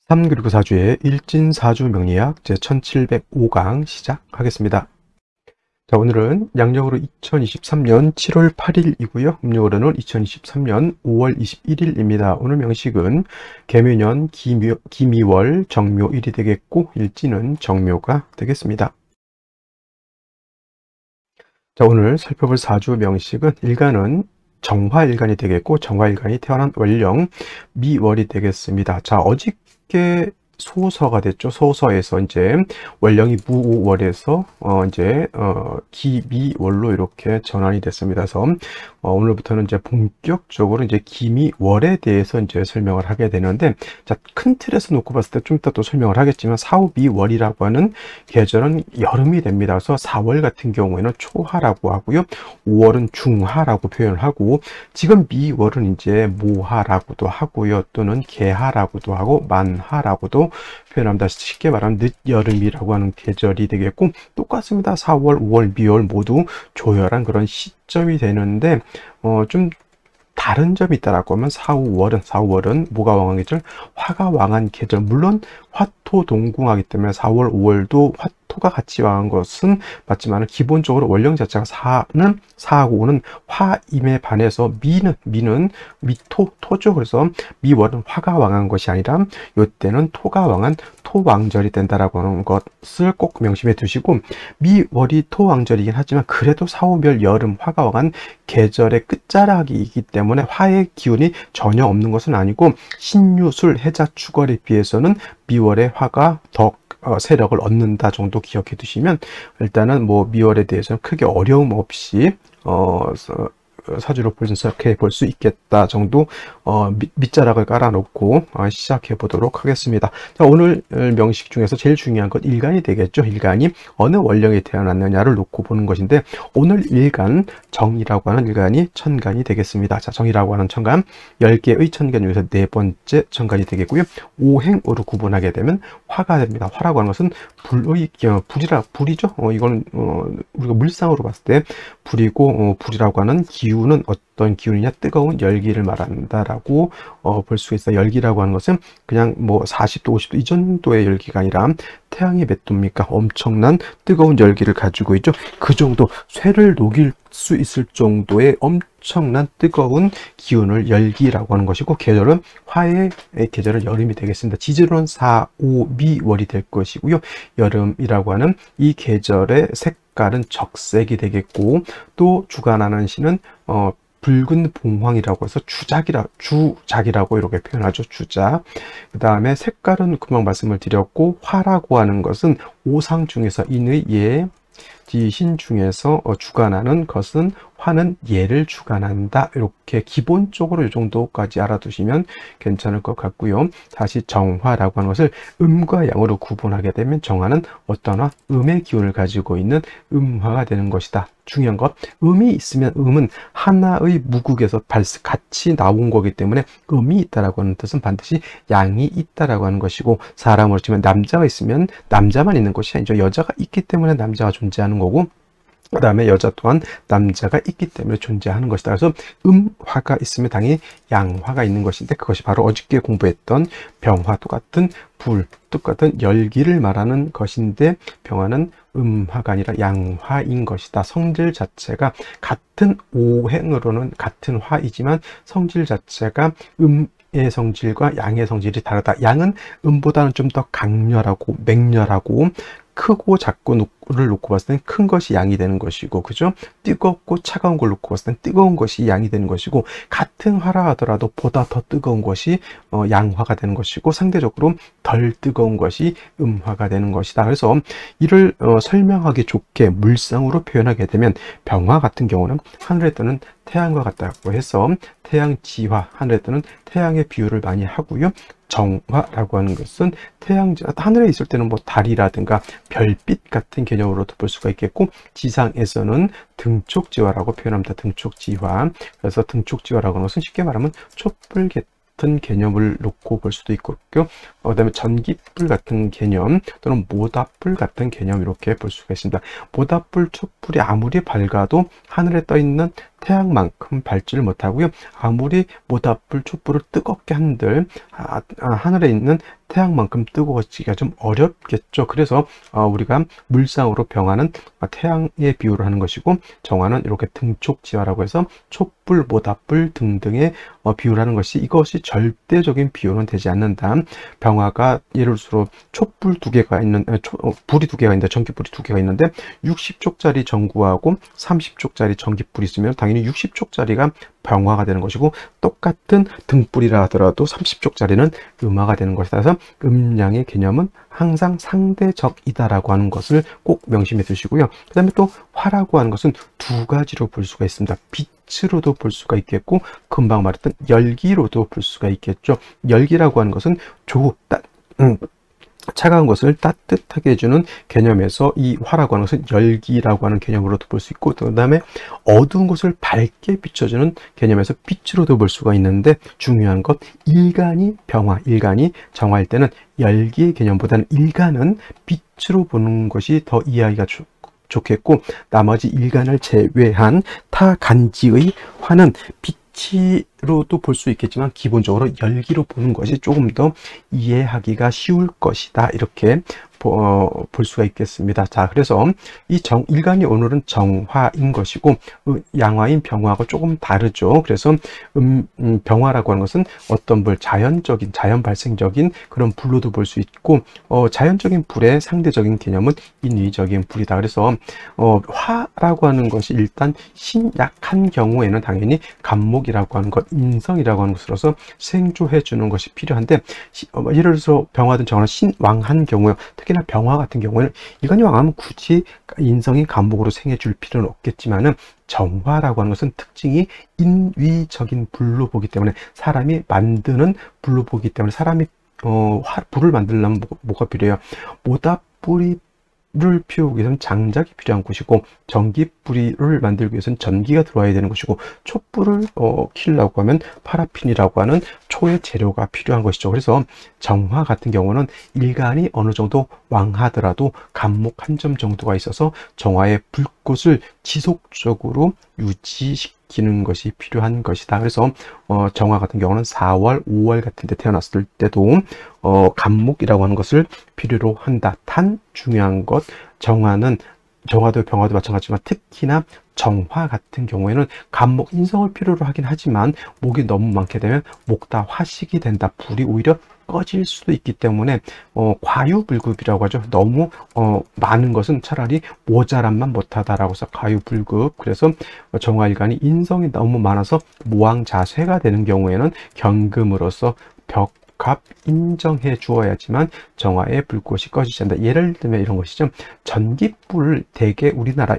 3 그리고 4주의 일진사주 명리학 제1705강 시작하겠습니다. 자, 오늘은 양력으로 2023년 7월 8일이고요. 음력으로는 2023년 5월 21일입니다. 오늘 명식은 개묘년 기미월 정묘일이 되겠고 일진은 정묘가 되겠습니다. 자, 오늘 살펴볼 사주 명식은 일간은 정화일간이 되겠고 정화일간이 태어난 월령 미월이 되겠습니다. 자, 어저께 소서가 됐죠. 소서에서 이제 월령이 무월에서 기미월로 이렇게 전환이 됐습니다. 그래서 오늘부터는 이제 본격적으로 이제 기미월에 대해서 이제 설명을 하게 되는데, 자, 큰 틀에서 놓고 봤을 때 좀 이따 또 설명을 하겠지만 4, 5, 미월이라고 하는 계절은 여름이 됩니다. 그래서 4월 같은 경우에는 초하라고 하고요. 5월은 중하라고 표현을 하고, 지금 미월은 이제 모하라고도 하고요. 또는 개하라고도 하고 만하라고도 표현합니다. 쉽게 말하면 늦여름이라고 하는 계절이 되겠고, 똑같습니다. 4월, 5월, 미월 모두 조열한 그런 시점이 되는데 좀 다른 점이 있다라고 하면 4, 5월은 뭐가 왕한 계절? 화가 왕한 계절. 물론 화토동궁하기 때문에 4월, 5월도 화토가 같이 왕한 것은 맞지만 기본적으로 월령 자체가 4하고 5는 화임에 반해서 미는 토죠. 그래서 미월은 화가 왕한 것이 아니라 이때는 토가 왕한 토왕절이 된다라고 하는 것을 꼭 명심해 두시고, 미월이 토왕절이긴 하지만 그래도 4, 5별 여름 화가 왕한 계절의 끝자락이기 때문에 화의 기운이 전혀 없는 것은 아니고, 신유술 해자 축월에 비해서는 미월의 화가 더 세력을 얻는다 정도 기억해 두시면, 일단은 뭐 미월에 대해서는 크게 어려움 없이 사주로 분석해 볼 수 있겠다 정도 밑자락을 깔아놓고 시작해 보도록 하겠습니다. 자, 오늘 명식 중에서 제일 중요한 건 일간이 되겠죠. 일간이 어느 월령에 태어났느냐를 놓고 보는 것인데, 오늘 일간 정이라고 하는 일간이 천간이 되겠습니다. 자, 정이라고 하는 천간 10개의 천간 중에서 네 번째 천간이 되겠고요. 오행으로 구분하게 되면 화가 됩니다. 화라고 하는 것은 불이죠. 이거는 우리가 물상으로 봤을 때 불이고, 불이라고 하는 기운은 어떤 기운이냐? 뜨거운 열기를 말한다라고 볼 수 있어요. 열기라고 하는 것은 그냥 뭐 40도, 50도 이 정도의 열기가 아니라 태양이 몇 도입니까? 엄청난 뜨거운 열기를 가지고 있죠. 그 정도 쇠를 녹일 수 있을 정도의 엄청난 뜨거운 기운을 열기라고 하는 것이고, 계절은 화의 계절은 여름이 되겠습니다. 지지로는 4, 5, 미월이 될 것이고요. 여름이라고 하는 이 계절의 색깔은 적색이 되겠고, 또 주관하는 신은 붉은 봉황이라고 해서 주작이라고 이렇게 표현하죠. 주작. 그 다음에 색깔은 금방 말씀을 드렸고, 화라고 하는 것은 오상 중에서 인의 예, 지신 중에서 주관하는 것은 화는 예를 주관한다. 이렇게 기본적으로 이 정도까지 알아두시면 괜찮을 것 같고요. 다시 정화라고 하는 것을 음과 양으로 구분하게 되면, 정화는 어떤 화? 음의 기운을 가지고 있는 음화가 되는 것이다. 중요한 것, 음이 있으면 음은 하나의 무국에서 같이 나온 거기 때문에 음이 있다라고 하는 뜻은 반드시 양이 있다라고 하는 것이고, 사람으로 치면 남자가 있으면 남자만 있는 것이 아니죠. 여자가 있기 때문에 남자가 존재하는 거고, 그 다음에 여자 또한 남자가 있기 때문에 존재하는 것이다. 그래서 음화가 있으면 당연히 양화가 있는 것인데, 그것이 바로 어저께 공부했던 병화 똑같은 불, 똑같은 열기를 말하는 것인데, 병화는 음화가 아니라 양화인 것이다. 성질 자체가 같은 오행으로는 같은 화이지만 성질 자체가 음의 성질과 양의 성질이 다르다. 양은 음보다는 좀 더 강렬하고 맹렬하고 크고 작고를 놓고 봤을 땐 큰 것이 양이 되는 것이고, 그죠? 뜨겁고 차가운 걸 놓고 봤을 땐 뜨거운 것이 양이 되는 것이고, 같은 화라 하더라도 보다 더 뜨거운 것이 양화가 되는 것이고, 상대적으로 덜 뜨거운 것이 음화가 되는 것이다. 그래서 이를 설명하기 좋게 물상으로 표현하게 되면, 병화 같은 경우는 하늘에 뜨는 태양과 같다고 해서 태양지화, 하늘에 뜨는 태양의 비유를 많이 하고요. 정화라고 하는 것은 하늘에 있을 때는 뭐 달이라든가 별빛 같은 개념으로도 볼 수가 있겠고, 지상에서는 등촉지화라고 표현합니다. 등촉지화. 그래서 등촉지화라고 하는 것은 쉽게 말하면 촛불 같은 개념을 놓고 볼 수도 있고, 그다음에 전기불 같은 개념 또는 모닥불 같은 개념 이렇게 볼 수가 있습니다. 모닥불, 촛불이 아무리 밝아도 하늘에 떠 있는 태양만큼 밝지를 못하고요. 아무리 모닥불, 촛불을 뜨겁게 한들 하늘에 있는 태양만큼 뜨거워지기가 좀 어렵겠죠. 그래서 우리가 물상으로 병화는 태양에 비유를 하는 것이고, 정화는 이렇게 등촉지화라고 해서 촛불, 모닥불 등등의 비유를 하는 것이, 이것이 절대적인 비유는 되지 않는다. 병화가 예를 들어서 촛불 두 개가 있는, 불이 두 개가 있는데, 전기불이 두 개가 있는데 60촉짜리 전구하고 30촉짜리 전기불이 있으면 당연히 60촉짜리가 병화가 되는 것이고, 똑같은 등불이라 하더라도 30촉짜리는 음화가 되는 것이다. 그래서 음양의 개념은 항상 상대적이다라고 하는 것을 꼭 명심해 두시고요. 그 다음에 또 화라고 하는 것은 두 가지로 볼 수가 있습니다. 빛으로도 볼 수가 있겠고, 금방 말했던 열기로도 볼 수가 있겠죠. 열기라고 하는 것은 차가운 것을 따뜻하게 해주는 개념에서 이 화라고 하는 것은 열기라고 하는 개념으로도 볼 수 있고, 그 다음에 어두운 것을 밝게 비춰주는 개념에서 빛으로도 볼 수가 있는데, 중요한 것 일간이 병화, 일간이 정화일 때는 열기의 개념보다는 일간은 빛으로 보는 것이 더 이해하기가 좋겠고, 나머지 일간을 제외한 타 간지의 화는 빛으로도 볼 수 있겠지만 기본적으로 열기로 보는 것이 조금 더 이해하기가 쉬울 것이다, 이렇게 볼 수가 있겠습니다. 자, 그래서 이 일간이 오늘은 정화인 것이고, 양화인 병화하고 조금 다르죠. 그래서 병화라고 하는 것은 어떤 불, 자연적인, 자연 발생적인 그런 불로도 볼 수 있고, 자연적인 불의 상대적인 개념은 인위적인 불이다. 그래서 화라고 하는 것이 일단 신약한 경우에는 당연히 간목이라고 하는 것, 인성이라고 하는 것으로서 생조해 주는 것이 필요한데, 예를 들어서 병화든 정화는 신왕한 경우에, 특히나 병화 같은 경우에는 일간이 왕하면 굳이 인성이 간목으로 생해줄 필요는 없겠지만은, 정화라고 하는 것은 특징이 인위적인 불로 보기 때문에, 사람이 만드는 불로 보기 때문에, 사람이 불을 만들려면 뭐가 필요해요? 모닥불을 피우기 위해서는 장작이 필요한 것이고, 전기불을 만들기 위해서는 전기가 들어와야 되는 것이고, 촛불을 키우려고 하면 파라핀이라고 하는 초의 재료가 필요한 것이죠. 그래서 정화 같은 경우는 일간이 어느 정도 왕하더라도 간목 한 점 정도가 있어서 정화의 불꽃을 지속적으로 유지시키는 것이 필요한 것이다. 그래서 정화 같은 경우는 4월, 5월 같은 데 태어났을 때도 간목이라고 하는 것을 필요로 한다. 단 중요한 것, 정화도 병화도 마찬가지지만 특히나 정화 같은 경우에는 간목, 인성을 필요로 하긴 하지만 목이 너무 많게 되면 목다 화식이 된다. 불이 오히려 꺼질 수도 있기 때문에 과유불급이라고 하죠. 너무 많은 것은 차라리 모자람만 못하다라고 해서 과유불급. 그래서 정화일간이 인성이 너무 많아서 모왕자쇠가 되는 경우에는 경금으로서 벽합 인정해 주어야지만 정화의 불꽃이 꺼지지 않는다. 예를 들면 이런 것이죠. 전기불 대개 우리나라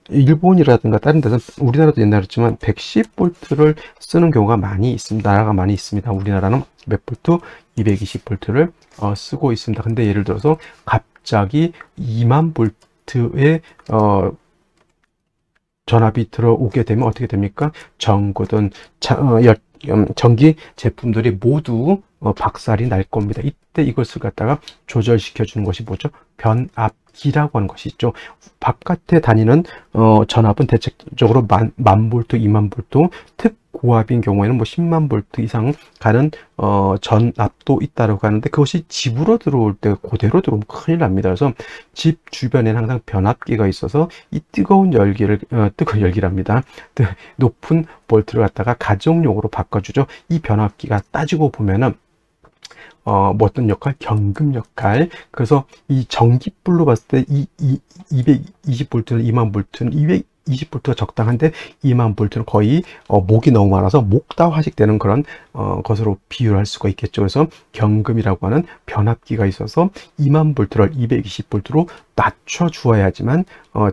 일본이라든가 다른 데서, 우리나라도 옛날이었지만 110V를 쓰는 경우가 많이 있습니다. 나라가 많이 있습니다. 우리나라는 몇 볼트? 220V를 쓰고 있습니다. 근데 예를 들어서 갑자기 2만 볼트의 전압이 들어오게 되면 어떻게 됩니까? 전구든 전기 제품들이 모두 박살이 날 겁니다. 이때 이것을 갖다가 조절시켜 주는 것이 뭐죠? 변압기라고 하는 것이 있죠. 바깥에 다니는 전압은 대체적으로 10,000볼트, 20,000볼트, 특고압인 경우에는 뭐 10만 볼트 이상 가는 전압도 있다고 하는데, 그것이 집으로 들어올 때 그대로 들어오면 큰일 납니다. 그래서 집 주변에는 항상 변압기가 있어서 이 뜨거운 열기랍니다. 높은 볼트를 갖다가 가정용으로 바꿔주죠. 이 변압기가 따지고 보면은 뭐 어떤 역할? 경금 역할. 그래서 이 전기불로 봤을 때 이 220볼트는 2만 볼트는 220볼트가 적당한데 2만 볼트는 거의 목이 너무 많아서 목다 화식되는 그런 것으로 비유를 할 수가 있겠죠. 그래서 경금이라고 하는 변압기가 있어서 2만 볼트를 220볼트로 낮춰 주어야지만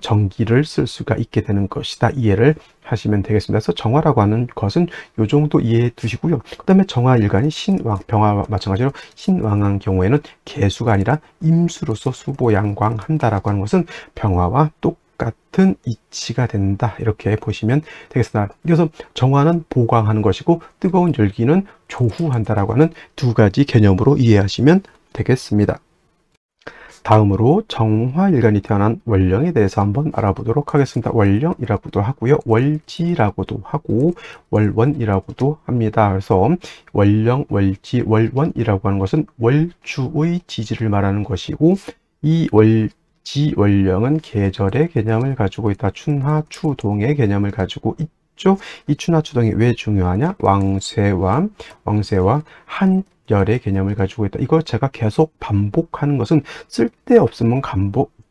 전기를 쓸 수가 있게 되는 것이다. 이해를 하시면 되겠습니다. 그래서 정화라고 하는 것은 이 정도 이해해 두시고요. 그 다음에 정화일간이 신왕, 병화와 마찬가지로 신왕한 경우에는 개수가 아니라 임수로서 수보양광한다라고 하는 것은 병화와 똑같은 이치가 된다. 이렇게 보시면 되겠습니다. 그래서 정화는 보강하는 것이고 뜨거운 열기는 조후한다라고 하는 두 가지 개념으로 이해하시면 되겠습니다. 다음으로 정화일간이 태어난 월령에 대해서 한번 알아보도록 하겠습니다. 월령이라고도 하고요. 월지라고도 하고 월원이라고도 합니다. 그래서 월령, 월지, 월원이라고 하는 것은 월주의 지지를 말하는 것이고 이 월지, 월령은 계절의 개념을 가지고 있다. 춘하, 추동의 개념을 가지고 있죠. 이 춘하, 추동이 왜 중요하냐? 왕쇠와 한열의 개념을 가지고 있다. 이걸 제가 계속 반복하는 것은 쓸데없으면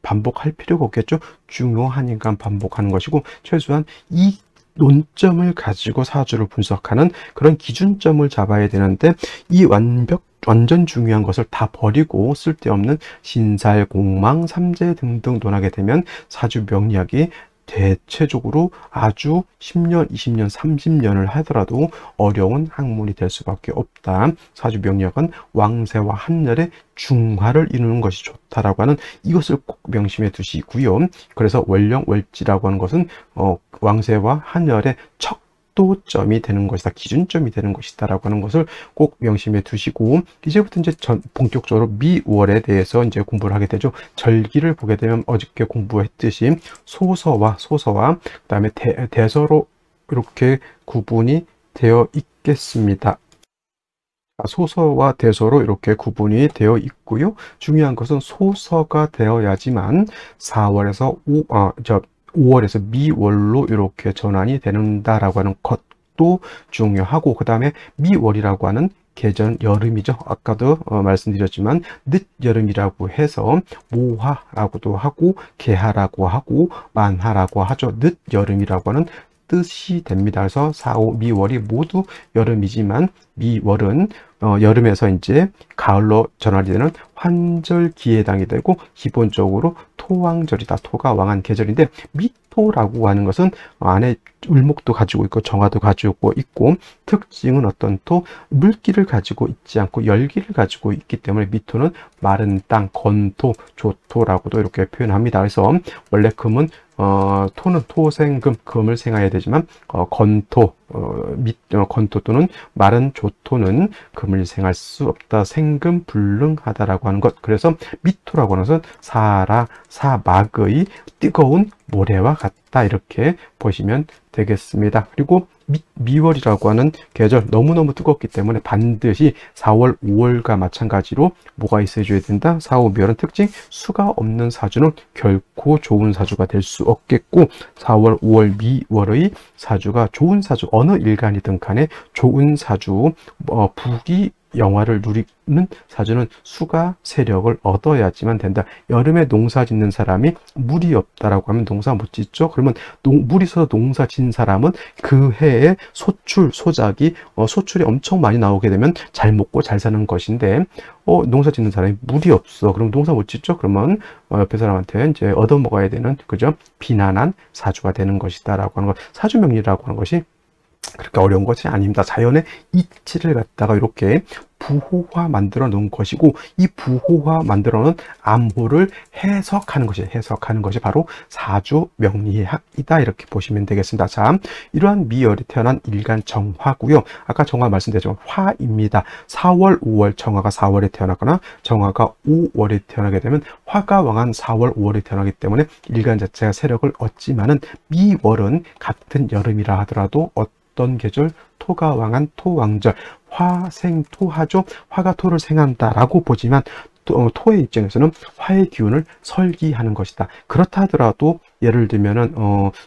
반복할 필요가 없겠죠. 중요하니까 반복하는 것이고 최소한 이 논점을 가지고 사주를 분석하는 그런 기준점을 잡아야 되는데 이 완전 중요한 것을 다 버리고 쓸데없는 신살, 공망, 삼재 등등 논하게 되면 사주 명리학이 대체적으로 아주 10년, 20년, 30년을 하더라도 어려운 학문이 될 수밖에 없다. 사주 명리학은 왕세와 한열의 중화를 이루는 것이 좋다라고 하는 이것을 꼭 명심해 두시고요. 그래서 월령, 월지라고 하는 것은 왕세와 한열의 척도점이 되는 것이다. 기준점이 되는 것이다. 라고 하는 것을 꼭 명심해 두시고, 이제부터 이제 본격적으로 미월에 대해서 이제 공부를 하게 되죠. 절기를 보게 되면 어저께 공부했듯이 소서와 그 다음에 대서로 이렇게 구분이 되어 있겠습니다. 소서와 대서로 이렇게 구분이 되어 있고요. 중요한 것은 소서가 되어야지만 5월에서 미월로 이렇게 전환이 된다라고 하는 것도 중요하고, 그 다음에 미월이라고 하는 계절 여름이죠. 아까도 말씀드렸지만 늦여름이라고 해서 모하라고도 하고 개하라고 하고 만하라고 하죠. 늦여름이라고 하는 뜻이 됩니다. 그래서 4, 5, 미월이 모두 여름이지만 미월은 여름에서 이제 가을로 전환이 되는 환절기에 해당이 되고 기본적으로 토왕절이다. 토가 왕한 계절인데 미토라고 하는 것은 안에 을목도 가지고 있고 정화도 가지고 있고 특징은 어떤 토? 물기를 가지고 있지 않고 열기를 가지고 있기 때문에 미토는 마른 땅, 건토, 조토라고도 이렇게 표현합니다. 그래서 원래 금은 토는 토생금, 금을 생해야 되지만 건토 또는 마른 조토는 금을 생할 수 없다. 생금 불능하다라고 하는 것. 그래서 미토라고 하는 것은 사막의 뜨거운 모래와 같다. 이렇게 보시면 되겠습니다. 그리고 미월이라고 하는 계절 너무너무 뜨겁기 때문에 반드시 4월, 5월과 마찬가지로 뭐가 있어줘야 된다? 4, 5, 미월은 특징 수가 없는 사주는 결코 좋은 사주가 될 수 없겠고 4월, 5월, 미월의 사주가 좋은 사주 어느 일간이든 간에 좋은 사주 부귀 영화를 누리는 사주는 수가 세력을 얻어야지만 된다. 여름에 농사 짓는 사람이 물이 없다라고 하면 농사 못 짓죠. 그러면 물이 있어서 농사 짓는 사람은 그 해에 소작이 소출이 엄청 많이 나오게 되면 잘 먹고 잘 사는 것인데 농사 짓는 사람이 물이 없어. 그럼 농사 못 짓죠. 그러면 옆에 사람한테 이제 얻어먹어야 되는 그죠? 비난한 사주가 되는 것이다라고 하는 것. 사주명리라고 하는 것이 그렇게 어려운 것이 아닙니다. 자연의 이치를 갖다가 이렇게 부호화 만들어 놓은 것이고 이 부호화 만들어 놓은 암호를 해석하는 것이 바로 사주 명리학이다. 이렇게 보시면 되겠습니다. 자, 이러한 미월이 태어난 일간 정화고요. 아까 정화 말씀드렸지만 화입니다. 4월, 5월 정화가 4월에 태어나거나 정화가 5월에 태어나게 되면 화가 왕한 4월, 5월에 태어나기 때문에 일간 자체가 세력을 얻지만은 미월은 같은 여름이라 하더라도 어떤 계절? 토가 왕한 토왕절, 화생토하죠. 화가 토를 생한다라고 보지만 토의 입장에서는 화의 기운을 설기하는 것이다. 그렇다 하더라도 예를 들면은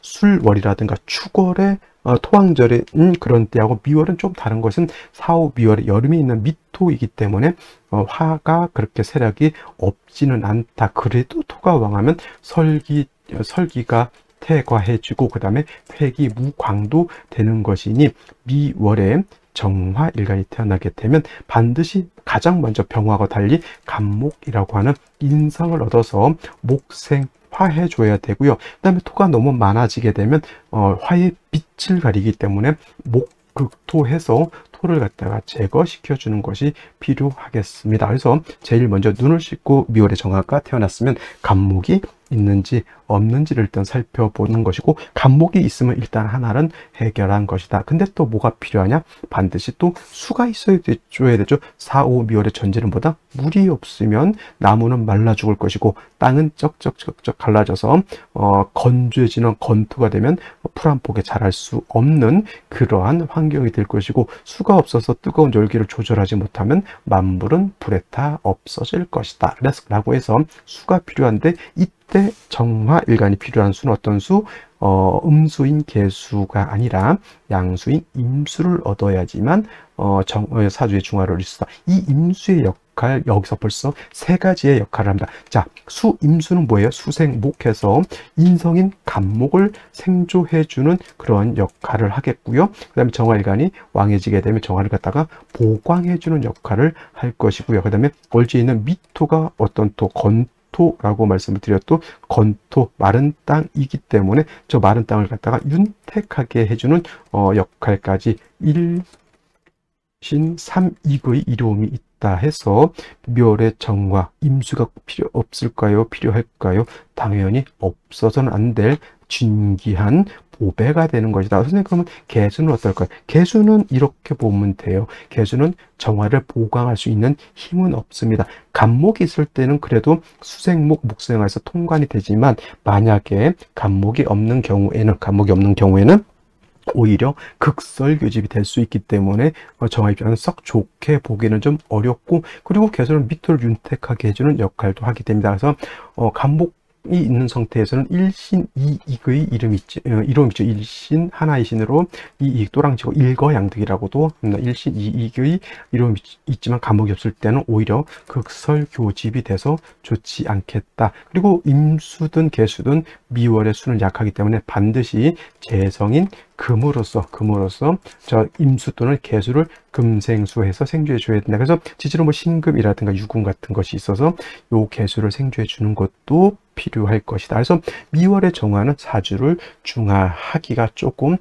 술월이라든가 축월의 토왕절인 그런 때하고 미월은 좀 다른 것은 4, 5, 미월에 여름이 있는 미토이기 때문에 화가 그렇게 세력이 없지는 않다. 그래도 토가 왕하면 설기가 태과해지고 그 다음에 회기 무광도 되는 것이니 미월에 정화일간이 태어나게 되면 반드시 가장 먼저 병화와 달리 간목이라고 하는 인성을 얻어서 목생화해 줘야 되고요. 그 다음에 토가 너무 많아지게 되면 화의 빛을 가리기 때문에 목극토해서 토를 갖다가 제거시켜 주는 것이 필요하겠습니다. 그래서 제일 먼저 눈을 씻고 미월에 정화가 태어났으면 간목이 있는지 없는지를 일단 살펴보는 것이고, 간목이 있으면 일단 하나는 해결한 것이다. 근데 또 뭐가 필요하냐? 반드시 또 수가 줘야 되죠. 4, 5 미월의 전제는 뭐다? 물이 없으면 나무는 말라 죽을 것이고, 땅은 쩍쩍쩍쩍 갈라져서 건조해지는 건토가 되면 풀 한 폭에 자랄 수 없는 그러한 환경이 될 것이고, 수가 없어서 뜨거운 열기를 조절하지 못하면 만물은 불에 타 없어질 것이다 라고 해서 수가 필요한데, 이때 정화일간이 필요한 수는 어떤 수? 음수인 개수가 아니라 양수인 임수를 얻어야지만 사주의 중화를 이룰 수 있다. 이 임수의 역할, 여기서 벌써 세 가지의 역할을 합니다. 자, 수, 임수는 뭐예요? 수생목해서 인성인 간목을 생조해주는 그런 역할을 하겠고요. 그 다음에 정화일간이 왕해지게 되면 정화를 갖다가 보광해주는 역할을 할 것이고요. 그 다음에 월지에 있는 미토가 어떤 또 건토라고 말씀을 드렸도, 건토, 마른 땅이기 때문에 저 마른 땅을 갖다가 윤택하게 해주는 역할까지 일신 삼익의 이로움이 있다 해서, 묘의 정화, 임수가 필요 없을까요? 필요할까요? 당연히 없어서는 안 될 진귀한 보배가 되는 것이다. 선생님, 그러면 개수는 어떨까요? 개수는 이렇게 보면 돼요. 개수는 정화를 보강할 수 있는 힘은 없습니다. 간목이 있을 때는 그래도 수생목, 목생화에서 통관이 되지만, 만약에 간목이 없는 경우에는 오히려 극설교집이 될 수 있기 때문에 정화 입장에서 썩 좋게 보기는 좀 어렵고, 그리고 개수는 미토를 윤택하게 해주는 역할도 하게 됩니다. 그래서 간목이 있는 상태에서는 일신 이익의 이름이 있죠. 일신 하나의 신으로 이익 또랑지고 일거양득이라고도 합니다. 일신 이익의 이름이 있지만 간목이 없을 때는 오히려 극설교집이 돼서 좋지 않겠다. 그리고 임수든 개수든 미월의 수는 약하기 때문에 반드시 재성인 금으로서 저 임수 또는 개수를 금생수해서 생주해 줘야 된다. 그래서 지지로 뭐 신금이라든가 유금 같은 것이 있어서 요 개수를 생주해 주는 것도 필요할 것이다. 그래서 미월의 정화는 사주를 중화하기가 조금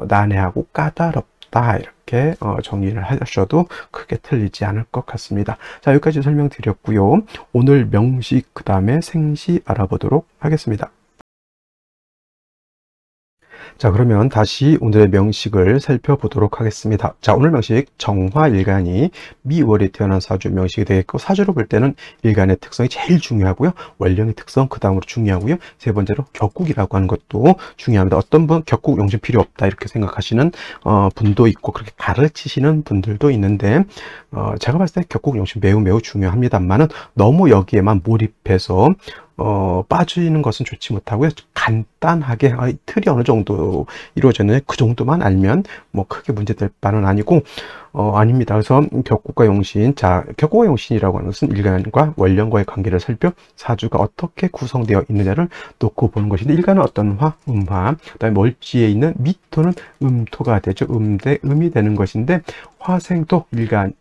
난해하고 까다롭다, 이렇게 정리를 하셔도 크게 틀리지 않을 것 같습니다. 자, 여기까지 설명드렸고요. 오늘 명식, 그 다음에 생시 알아보도록 하겠습니다. 자, 그러면 다시 오늘의 명식을 살펴보도록 하겠습니다. 자, 오늘 명식, 정화일간이 미월에 태어난 사주 명식이 되겠고, 사주로 볼 때는 일간의 특성이 제일 중요하고요. 원령의 특성 그 다음으로 중요하고요. 세 번째로 격국이라고 하는 것도 중요합니다. 어떤 분 격국 용신 필요 없다 이렇게 생각하시는 분도 있고, 그렇게 가르치시는 분들도 있는데, 제가 봤을 때 격국 용신 매우 중요합니다만은 너무 여기에만 몰입해서 빠지는 것은 좋지 못하고요. 간단하게 틀이 어느 정도 이루어졌는데 그 정도만 알면 뭐 크게 문제될 바는 아니고 아닙니다. 그래서 격국과 용신, 자, 격국과 용신이라고 하는 것은 일간과 원령과의 관계를 살펴 사주가 어떻게 구성되어 있느냐를 놓고 보는 것인데, 일간은 어떤 화, 음화, 그다음에 월지에 있는 미토는 음토가 되죠. 음대 음이 되는 것인데, 화생도 일간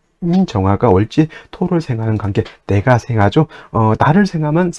정화가 월지 토를 생하는 관계, 내가 생하죠. 나를 생하면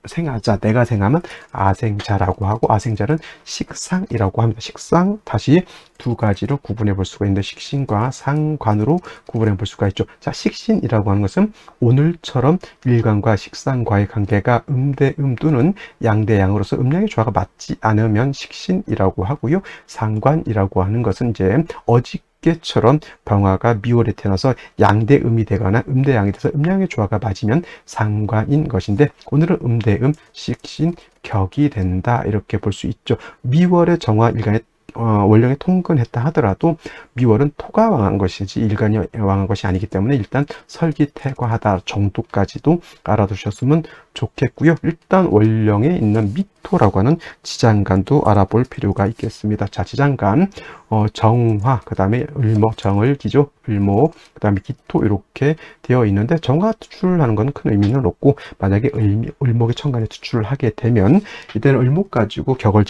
생하자, 내가 생하면 아생자라고 하고, 아생자는 식상이라고 합니다. 식상 다시 두 가지로 구분해 볼 수가 있는데, 식신과 상관으로 구분해 볼 수가 있죠. 자, 식신이라고 하는 것은 오늘처럼 일간과 식상과의 관계가 음대 음 또는 양대 양으로서 음양의 조화가 맞지 않으면 식신이라고 하고요. 상관이라고 하는 것은 이제 어저께처럼 병화가 미월에 태어나서 양대음이 되거나 음대양이 돼서 음양의 조화가 맞으면 상관인 것인데, 오늘은 음대음, 식신, 격이 된다, 이렇게 볼 수 있죠. 미월의 정화 일간의 원령에 통근했다 하더라도 미월은 토가 왕한 것이지 일간이 왕한 것이 아니기 때문에 일단 설기태과하다 정도까지도 알아두셨으면 좋겠고요. 일단 원령에 있는 미토라고 하는 지장간도 알아볼 필요가 있겠습니다. 자, 지장간, 정화, 그 다음에 을목, 정을 기조, 을목, 그 다음에 기토, 이렇게 되어 있는데, 정화 투출하는 것은 큰 의미는 없고, 만약에 을목의 천간에 투출을 하게 되면 이때는 을목 가지고 격을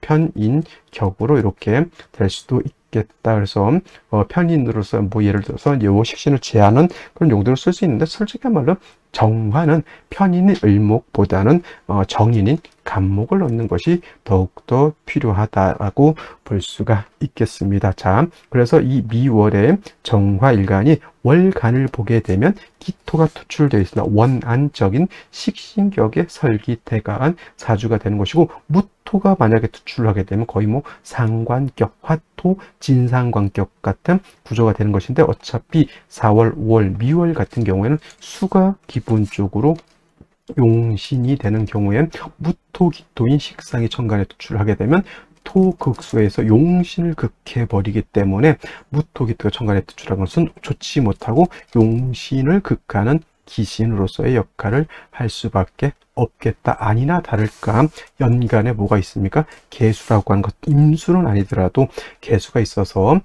편인 격으로 이렇게 될 수도 있겠다. 그래서 편인으로서 뭐 예를 들어서 요 식신을 제하는 그런 용도로 쓸 수 있는데, 솔직한 말로 정화는 편인인 을목보다는 정인인 간목을 넣는 것이 더욱더 필요하다라고 볼 수가 있겠습니다. 자, 그래서 이 미월의 정화일간이 월간을 보게 되면 기토가 투출되어 있으나 원안적인 식신격의 설기태가한 사주가 되는 것이고, 무토가 만약에 투출을 하게 되면 거의 뭐 상관격, 화토, 진상관격 같은 구조가 되는 것인데, 어차피 4월, 5월, 미월 같은 경우에는 수가 기본적으로 용신이 되는 경우에 무토기토인 식상이 천간에 투출하게 되면 토극수에서 용신을 극해버리기 때문에 무토기토가 천간에 투출한 것은 좋지 못하고 용신을 극하는 기신으로서의 역할을 할 수밖에 없겠다. 아니나 다를까 연간에 뭐가 있습니까? 개수라고 하는 것, 임수는 아니더라도 개수가 있어서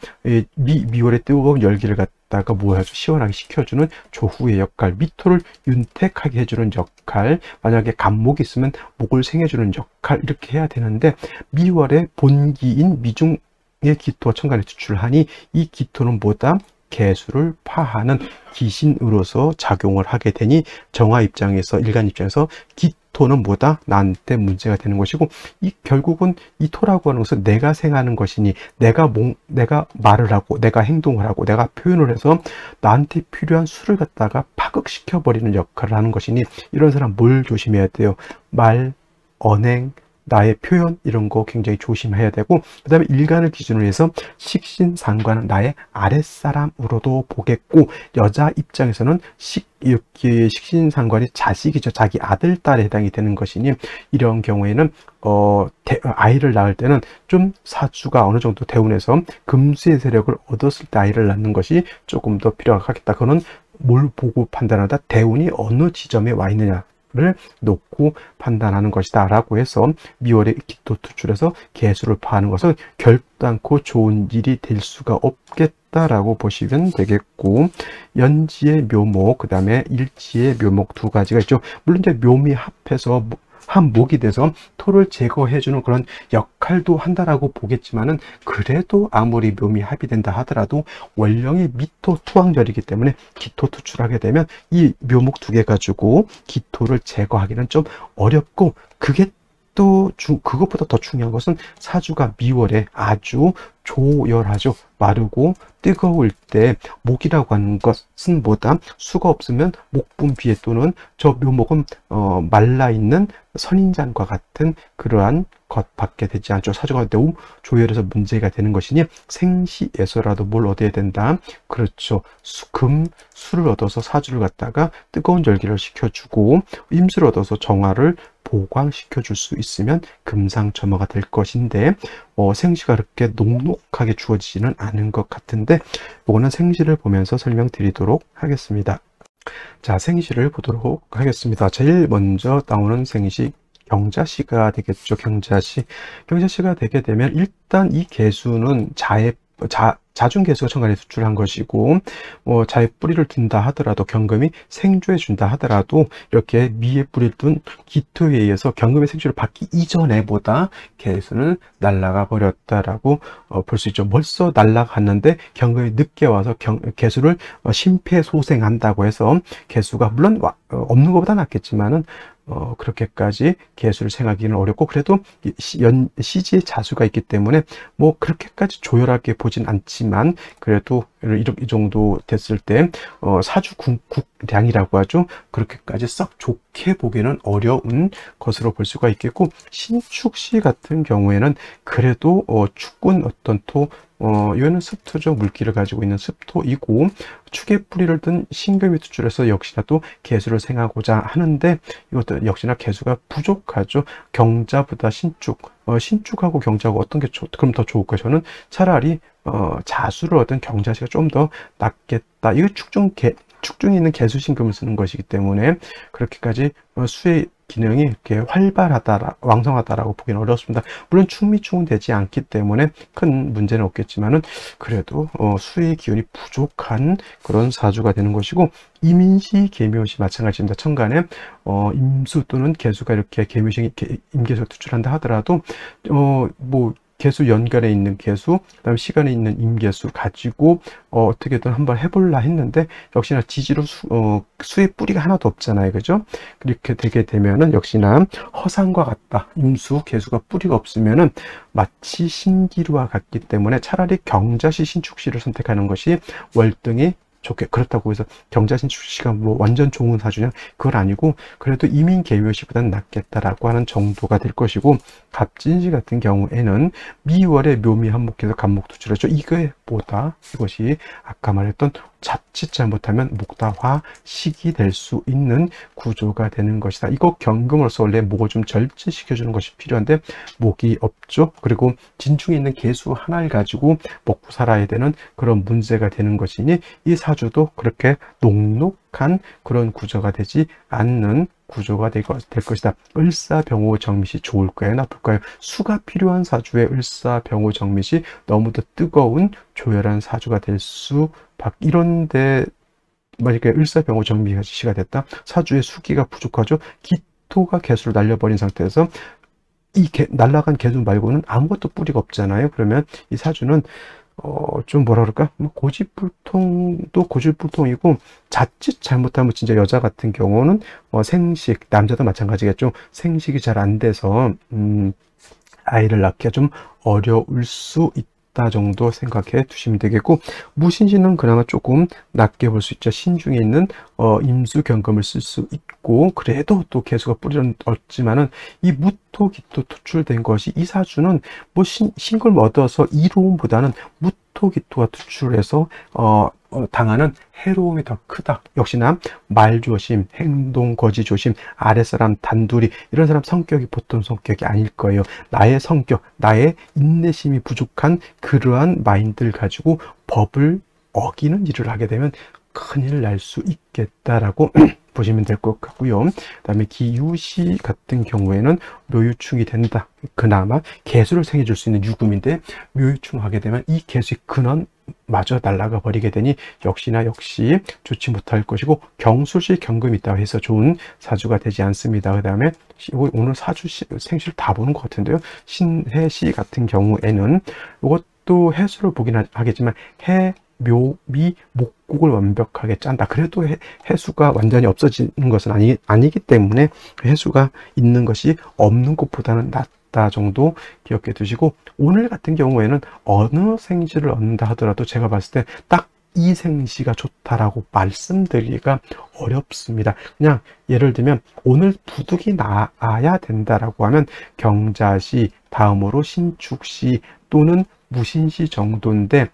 미월의 뜨거운 열기를 갖다가 뭐하죠? 시원하게 식혀주는 조후의 역할, 미토를 윤택하게 해주는 역할, 만약에 간목이 있으면 목을 생해주는 역할, 이렇게 해야 되는데, 미월의 본기인 미중의 기토가 천간에 투출하니 이 기토는 뭐다? 개수를 파하는 기신으로서 작용을 하게 되니 정화 입장에서, 일간 입장에서 기토는 뭐다? 나한테 문제가 되는 것이고, 결국은 이 토라고 하는 것은 내가 생하는 것이니 내가 말을 하고 내가 행동을 하고 내가 표현을 해서 나한테 필요한 수를 갖다가 파극시켜 버리는 역할을 하는 것이니, 이런 사람 뭘 조심해야 돼요? 말, 언행, 나의 표현, 이런 거 굉장히 조심해야 되고, 그 다음에 일간을 기준으로 해서 식신상관은 나의 아랫사람으로도 보겠고, 여자 입장에서는 이렇게 식신상관이 자식이죠. 자기 아들, 딸에 해당이 되는 것이니, 이런 경우에는 아이를 낳을 때는 좀 사주가 어느 정도 대운에서 금수의 세력을 얻었을 때 아이를 낳는 것이 조금 더 필요하겠다. 그거는 뭘 보고 판단하다? 대운이 어느 지점에 와 있느냐 를 놓고 판단하는 것이다 라고 해서, 미월에 기토 투출해서 개수를 파하는 것은 결단코 좋은 일이 될 수가 없겠다라고 보시면 되겠고, 연지의 묘목, 그 다음에 일지의 묘목 두 가지가 있죠. 물론 이제 묘미 합해서 한 목이 돼서 토를 제거해주는 그런 역할도 한다라고 보겠지만은, 그래도 아무리 묘미 합의된다 하더라도 원령이 미토 토왕절이기 때문에 기토 투출하게 되면 이 묘목 두 개 가지고 기토를 제거하기는 좀 어렵고, 그게 또 그것보다 더 중요한 것은 사주가 미월에 아주 조열하죠. 마르고 뜨거울 때 목이라고 하는 것은 뭐다? 수가 없으면 목분비에, 또는 저 묘목은 말라있는 선인장과 같은 그러한 것밖에 되지 않죠. 사주가 매우 조열해서 문제가 되는 것이니 생시에서라도 뭘 얻어야 된다? 그렇죠. 수를 얻어서 사주를 갖다가 뜨거운 절기를 시켜주고, 임수를 얻어서 정화를 보강시켜 줄 수 있으면 금상첨화가 될 것인데, 생시가 그렇게 녹록하게 주어지지는 않은 것 같은데, 이거는 생시를 보면서 설명드리도록 하겠습니다. 자, 생시를 보도록 하겠습니다. 제일 먼저 나오는 생시 경자시가 되겠죠. 경자시가 되게 되면 일단 이 개수는 자중개수가 천간에 수출한 것이고, 자의 뿌리를 둔다 하더라도, 경금이 생주해 준다 하더라도, 이렇게 미의 뿌리를 둔 기토에 의해서 경금의 생주를 받기 이전에 보다 개수는 날아가 버렸다라고 볼 수 있죠. 벌써 날아갔는데 경금이 늦게 와서 개수를 심폐소생한다고 해서, 개수가 물론 없는 것보다 낫겠지만은 그렇게까지 개수를 생하기는 어렵고, 그래도 시지에 자수가 있기 때문에 뭐 그렇게까지 조열하게 보진 않지만, 그래도 이 정도 됐을 때 사주 국량이라고 하죠. 그렇게까지 썩 좋게 보기는 어려운 것으로 볼 수가 있겠고, 신축시 같은 경우에는 그래도 축군 어떤 이거는 습토죠. 물기를 가지고 있는 습토이고, 축의 뿌리를 든 신금이 투출해서 역시나 또 개수를 생하고자 하는데, 이것도 역시나 개수가 부족하죠. 경자보다 신축하고 경자하고 어떤 게 그럼 더 좋을까요? 저는 차라리 자수를 얻은 경자시가 좀 더 낫겠다. 이거 축중에 있는 개수신금을 쓰는 것이기 때문에 그렇게까지 수의 기능이 이렇게 왕성하다라고 보기는 어렵습니다. 물론 충미충은 되지 않기 때문에 큰 문제는 없겠지만은, 그래도 수의 기운이 부족한 그런 사주가 되는 것이고, 임인시, 계묘시 마찬가지입니다. 천간에 임수 또는 개수가 이렇게 임계수가 투출한다 하더라도 뭐 개수 연간에 있는 개수, 그다음에 시간에 있는 임계수 가지고 어떻게든 한번 해볼라 했는데, 역시나 지지로 수의 뿌리가 하나도 없잖아요, 그죠? 그렇게 되게 되면은 역시나 허상과 같다. 임수, 개수가 뿌리가 없으면은 마치 신기루와 같기 때문에 차라리 경자시, 신축시를 선택하는 것이 월등히 좋게, 그렇다고 해서 경자신축시가 뭐 완전 좋은 사주냐, 그건 아니고 그래도 이민계묘시보다는 낫겠다라고 하는 정도가 될 것이고, 갑진시 같은 경우에는 미월에 묘미 한목해서 간목투출했죠. 이거보다 이것이 아까 말했던 자칫 잘못하면 목다화식이 될 수 있는 구조가 되는 것이다. 이거 경금으로서 원래 목을 좀 절제시켜주는 것이 필요한데 목이 없죠. 그리고 진중에 있는 개수 하나를 가지고 먹고 살아야 되는 그런 문제가 되는 것이니 이 사주도 그렇게 녹록한 그런 구조가 되지 않는 구조가 될 것이다. 을사병호정mit이 좋을까요? 나쁠까요? 수가 필요한 사주의 을사병호정mit이 너무도 뜨거운 조열한 사주가 될 수, 이런데 만약에 을사병호정mit이 됐다. 사주의 수기가 부족하죠. 기토가 개수를 날려버린 상태에서 이 날라간 개수 말고는 아무것도 뿌리가 없잖아요. 그러면 이 사주는 좀 뭐라 그럴까? 고집불통도 고집불통이고, 자칫 잘못하면 진짜 여자 같은 경우는 생식, 남자도 마찬가지겠죠. 생식이 잘 안 돼서 아이를 낳기가 좀 어려울 수 있다 정도 생각해 두시면 되겠고, 무신신은 그나마 조금 낮게 볼 수 있죠. 신중에 있는 임수경금을 쓸 수 있고, 그래도 또 개수가 뿌리는 없지만은 이 무토기토 투출된 것이 이 사주는 뭐 신걸 얻어서 이로움보다는 무토기토가 투출해서 당하는 해로움이 더 크다. 역시나 말조심, 행동거지 조심, 아랫사람 단둘이, 이런 사람 성격이 보통 성격이 아닐 거예요. 나의 성격, 나의 인내심이 부족한 그러한 마인드를 가지고 법을 어기는 일을 하게 되면 큰일 날 수 있겠다라고 보시면 될 것 같고요. 그 다음에 기유시 같은 경우에는 묘유충이 된다. 그나마 개수를 생겨줄 수 있는 유금인데 묘유충 하게 되면 이 개수의 근원 마저 날아가 버리게 되니 역시 좋지 못할 것이고, 경술시 경금이 있다고 해서 좋은 사주가 되지 않습니다. 그 다음에 오늘 사주 생시를 다 보는 것 같은데요. 신해시 같은 경우에는 이것도 해수를 보긴 하겠지만 해, 묘, 미, 목국을 완벽하게 짠다. 그래도 해수가 완전히 없어지는 것은 아니기 때문에 해수가 있는 것이 없는 것보다는 낫다 정도 기억해 두시고, 오늘 같은 경우에는 어느 생시를 얻는다 하더라도 제가 봤을 때 딱 이 생시가 좋다라고 말씀드리기가 어렵습니다. 그냥 예를 들면 오늘 부득이 나아야 된다라고 하면 경자시, 다음으로 신축시 또는 무신시 정도인데,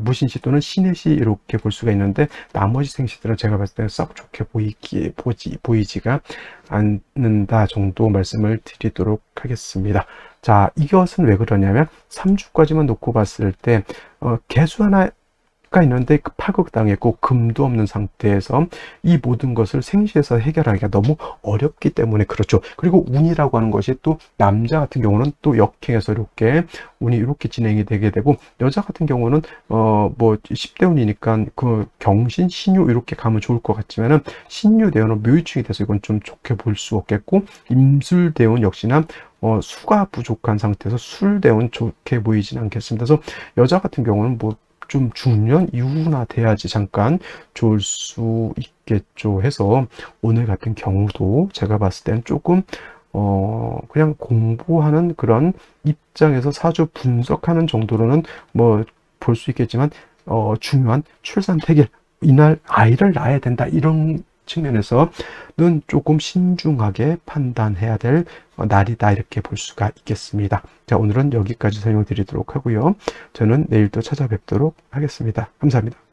무신시 또는 신해시 이렇게 볼 수가 있는데, 나머지 생시들은 제가 봤을 때 썩 좋게 보이지가 않는다 정도 말씀을 드리도록 하겠습니다. 자, 이것은 왜 그러냐면 3주까지만 놓고 봤을 때 개수 하나 있는데 파극당했고 금도 없는 상태에서 이 모든 것을 생시에서 해결하기가 너무 어렵기 때문에 그렇죠. 그리고 운이라고 하는 것이 또 남자 같은 경우는 또 역행해서 이렇게 운이 이렇게 진행이 되게 되고, 여자 같은 경우는 뭐 10대 운이니까 그 경신, 신유 이렇게 가면 좋을 것 같지만은 신유대운은 묘유충이 돼서 이건 좀 좋게 볼 수 없겠고, 임술대운 역시나 수가 부족한 상태에서 술대운 좋게 보이진 않겠습니다. 그래서 여자 같은 경우는 뭐 좀 중년 이후나 돼야지 잠깐 좋을 수 있겠죠 해서, 오늘 같은 경우도 제가 봤을 때는 조금 그냥 공부하는 그런 입장에서 사주 분석하는 정도로는 뭐 볼 수 있겠지만, 중요한 출산 태길, 이날 아이를 낳아야 된다, 이런 측면에서는 조금 신중하게 판단해야 될 날이다, 이렇게 볼 수가 있겠습니다. 자, 오늘은 여기까지 설명드리도록 하고요. 저는 내일 또 찾아뵙도록 하겠습니다. 감사합니다.